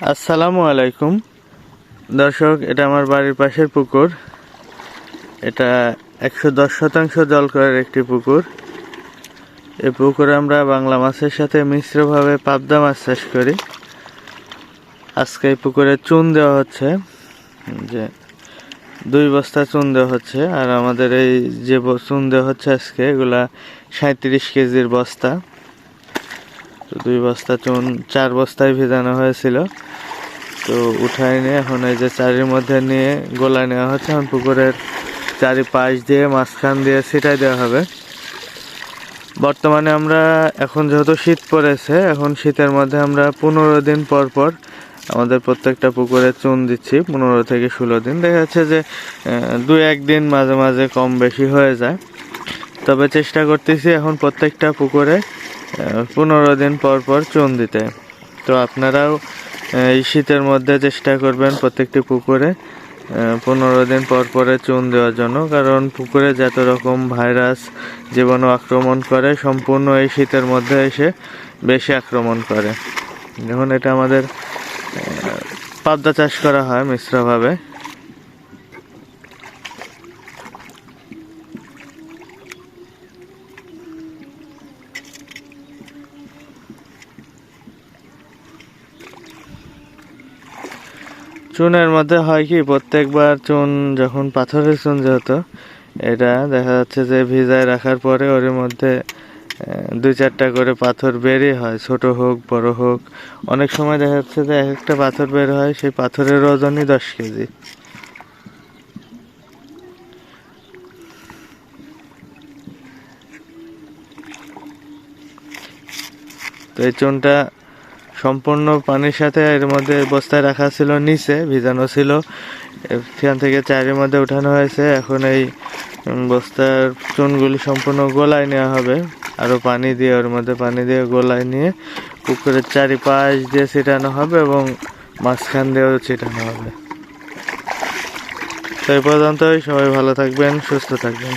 আসসালামু আলাইকুম দর্শক, এটা আমার বাড়ির পাশের পুকুর। এটা 110% জলকরের একটি পুকুর। এই পুকুরে আমরা বাংলা মাছের সাথে মিশ্রভাবে পাবদা মাছ চাষ করি। আজকে এই পুকুরে চুন দেওয়া হচ্ছে, যে 2 বস্তা চুন দেওয়া হচ্ছে। আর আমাদের এই যে চুন দেওয়া হচ্ছে আজকে, এগুলা 37 কেজির বস্তা। তো 2 বস্তা চুন 4 বস্তায় ভেজানো হয়েছিল, তো উঠায় নিয়ে এখন এই যে চারির মধ্যে নিয়ে গোলায় নেওয়া হচ্ছে। এখন পুকুরের চারিপাশ দিয়ে মাঝখান দিয়ে ছিটাই দেওয়া হবে। বর্তমানে আমরা এখন যেহেতু শীত পড়েছে, এখন শীতের মধ্যে আমরা 15 দিন পর পর আমাদের প্রত্যেকটা পুকুরে চুন দিচ্ছি। 15 থেকে 16 দিন, দেখা যাচ্ছে যে 2-1 দিন মাঝে মাঝে কম বেশি হয়ে যায়। তবে চেষ্টা করতেছি এখন প্রত্যেকটা পুকুরে 15 দিন পর পর চুন দিতে। তো আপনারাও এই শীতের মধ্যে চেষ্টা করবেন প্রত্যেকটি পুকুরে 15 দিন পর পরে চুন দেওয়ার জন্য, কারণ পুকুরে যত রকম ভাইরাস জীবাণু আক্রমণ করে সম্পূর্ণ এই শীতের মধ্যে এসে বেশি আক্রমণ করে। এখন এটা আমাদের পাবদা চাষ করা হয় মিশ্রভাবে। চুনের মধ্যে হয় কি, প্রত্যেকবার চুন যখন পাথরের চুন, যেহেতু এটা দেখা যাচ্ছে যে ভিজায় রাখার পরে ওর মধ্যে 2-4টা করে পাথর বেরই হয়, ছোট হোক বড় হোক। অনেক সময় দেখা যাচ্ছে যে একটা পাথর বের হয়, সেই পাথরের ওজনই 10 কেজি। তো এই চুনটা সম্পূর্ণ পানির সাথে এর মধ্যে বস্তায় রাখা ছিল, নিচে ভিজানো ছিল, সেখান থেকে চারের মধ্যে উঠানো হয়েছে। এখন এই বস্তার চুনগুলি সম্পূর্ণ গোলায় নেওয়া হবে, আরও পানি দিয়ে ওর মধ্যে পানি দিয়ে গোলায় নিয়ে পুকুরের চারিপাশ দিয়ে ছিটানো হবে এবং মাঝখান দিয়েও ছিটানো হবে। তো এই পর্যন্তই, সবাই ভালো থাকবেন, সুস্থ থাকবেন।